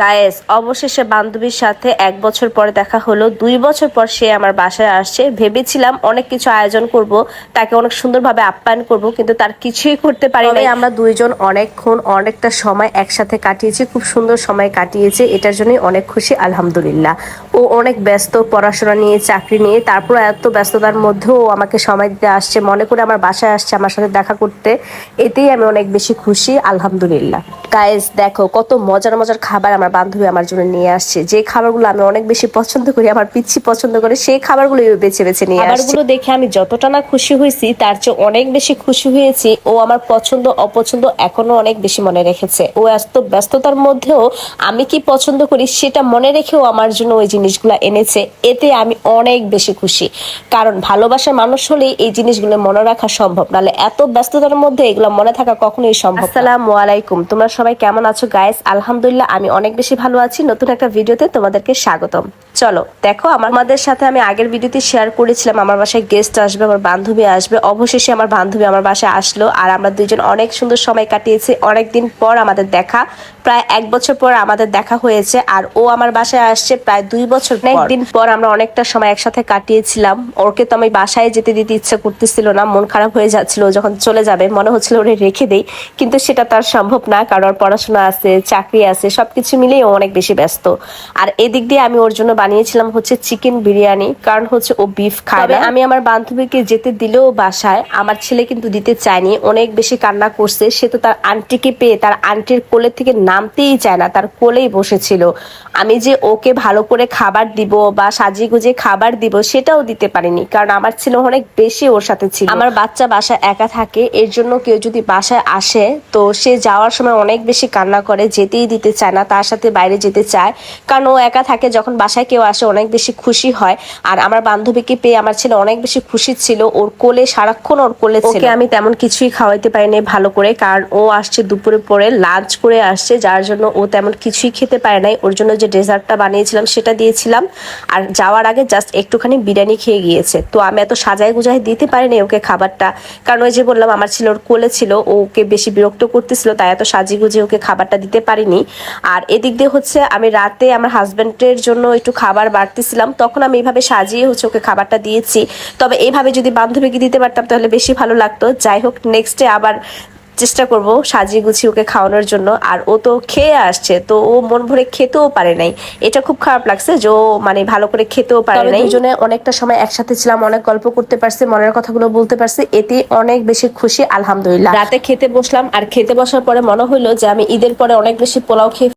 Guys অবশেষে বান্ধবীর সাথে 1 বছর পরে দেখা হলো। 2 বছর পর সে আমার বাসায় আসছে। ভেবেছিলাম অনেক কিছু আয়োজন করব, তাকে অনেক সুন্দরভাবে আপ্যায়ন করব, কিন্তু তার কিছুই করতে পারি নাই। আমরা দুইজন অনেকক্ষণ অনেকটা সময় একসাথে কাটিয়েছি, খুব সুন্দর সময় কাটিয়েছি। এটার জন্যই অনেক খুশি, আলহামদুলিল্লাহ। ও অনেক ব্যস্ত পড়াশোনা নিয়ে, চাকরি নিয়ে, তারপর এত ব্যস্ততার মধ্যেও ও আমাকে সময় দিতে আসছে, মনে করে আমার বাসায় আসছে আমার সাথে দেখা করতে। এতেই আমি অনেক বেশি খুশি, আলহামদুলিল্লাহ। গাইস দেখো কত মজার মজার খাবার আমার বান্ধবী আমার জন্য নিয়ে আসছে। যে খাবারগুলো আমি অনেক বেশি পছন্দ করি, আমার পিচ্ছি পছন্দ করে, সেই খাবারগুলো বেছে বেছে নিয়ে আসছে। খাবারগুলো দেখে আমি যতটা না খুশি হয়েছি তার চেয়ে অনেক বেশি খুশি হয়েছি ও আমার পছন্দ অপছন্দ এখনো অনেক বেশি মনে রেখেছে। ও এত ব্যস্ততার মধ্যেও আমি কি পছন্দ করি সেটা মনে রেখেও আমার জন্য ওই জিনিসগুলো এনেছে। এতে আমি অনেক বেশি খুশি, কারণ ভালোবাসার মানুষ হলেই এই জিনিসগুলো মনে রাখা সম্ভব, নাহলে এত ব্যস্ততার মধ্যে এগুলো মনে থাকা কখনোই সম্ভব না। আসসালামু আলাইকুম, তোমরা সবাই কেমন আছো গাইস? আলহামদুলিল্লাহ আমি অনেক বেশি ভালো আছি। নতুন একটা ভিডিওতে তোমাদেরকে স্বাগতম। চলো দেখো, আমাদের সাথে আমি আগের ভিডিওতে শেয়ার করেছিলাম আমার বাসায় গেস্ট আসবে, আমার বান্ধবী আসবে। অবশেষে আমার বান্ধবী আমার বাসায় আসলো, আর আমরা দুইজন অনেক সুন্দর সময় কাটিয়েছি। অনেকদিন পর আমাদের দেখা, প্রায় 1 বছর পর আমাদের দেখা হয়েছে। আর ও আমার বাসায় আসছে প্রায় 2 বছর পর। একদিন পর আমরা অনেকটা সময় একসাথে কাটিয়েছিলাম। ওকে তো আমি বাসায় যেতে দিতে ইচ্ছা করতেছিল না, মন খারাপ হয়ে যাচ্ছিল। যখন চলে যাবে মনে হচ্ছিল ওরে রেখে দেই, কিন্তু সেটা তার সম্ভব না, কারণ ওর পড়াশোনা আছে, চাকরি আছে, সবকিছু মিলিয়ে ও অনেক বেশি ব্যস্ত। আর এদিক দিয়ে আমি ওর জন্য বানিয়েছিলাম হচ্ছে চিকেন বিরিয়ানি, কারণ হচ্ছে ও বিফ খায় না। আমি আমার বান্ধবীকে যেতে দিলেও বাসায় আমার ছেলে কিন্তু দিতে চায়নি, অনেক বেশি কান্না করছে। সে তো তার আন্টিকে পেয়ে তার আন্টির কোলে থেকে নামতেই চায় না, তার কোলেই বসেছিল। আমি যে ওকে ভালো করে খাবার দিব বা সাজিয়ে গুজিয়ে খাবার দিব সেটাও দিতে পারিনি, কারণ আমার ছেলে অনেক বেশি ওর সাথে ছিল। আমার বাচ্চা বাসায় একা থাকে, এর জন্য কেউ যদি বাসায় আসে তো সে যাওয়ার সময় অনেক বেশি কান্না করে, যেতেই দিতে চায় না, তার সাথে বাইরে যেতে চায়, কারণ ও একা থাকে। যখন বাসায় কেউ আসে অনেক বেশি খুশি হয়। আর আমার বান্ধবীকে পেয়ে আমার ছেলে অনেক বেশি খুশি ছিল, ওর কোলে সারাক্ষণ ওর কোলে ছিল। ওকে আমি তেমন কিছুই খাওয়াইতে পারিনি ভালো করে, কারণ ও আসছে দুপুরে পরে লাঞ্চ করে আসছে, যার জন্য ও তেমন কিছুই খেতে পারে নাই। ওর জন্য যে ডেজার্টটা বানিয়েছিলাম সেটা দিয়েছিলাম, আর যাওয়ার আগে জাস্ট একটুখানি বিরিয়ানি খেয়ে গিয়েছে। তো আমি এত সাজায় গুজায় দিতে পারিনি ওকে খাবারটা, কারণ ওই যে বললাম আমার ছেলে ওর কোলে ছিল, ওকে বেশি বিরক্ত করতেছিল, তাই এত সাজিয়ে গুজিয়ে ওকে খাবারটা দিতে পারিনি। আর এদিক দিয়ে হচ্ছে আমি রাতে আমার হাজবেন্ডের জন্য একটু খাবার বাড়তেছিলাম, তখন আমি এইভাবে সাজিয়ে হচ্ছে ওকে খাবারটা দিয়েছি। তবে এইভাবে যদি বান্ধবীকে দিতে পারতাম তাহলে বেশি ভালো লাগতো। যাই হোক, নেক্সটে আবার চেষ্টা করব সাজিয়ে গুছিয়ে ওকে খাওয়ানোর জন্য। আর ও তো খেয়ে আসছে, তো ও মন ভরে খেতেও পারে নাই। এটা খুব খারাপ লাগছে যে ও মানে ভালো করে খেতেও পারে নাই। দুজনে অনেকটা সময় একসাথে ছিলাম, অনেক গল্প করতে পারছি, মনের কথাগুলো বলতে পারছি, এতে অনেক বেশি খুশি, আলহামদুলিল্লাহ। রাতে খেতে বসলাম, আর খেতে বসার পরে মনে হইলো যে আমি ঈদের পরে অনেক বেশি পোলাও খেয়ে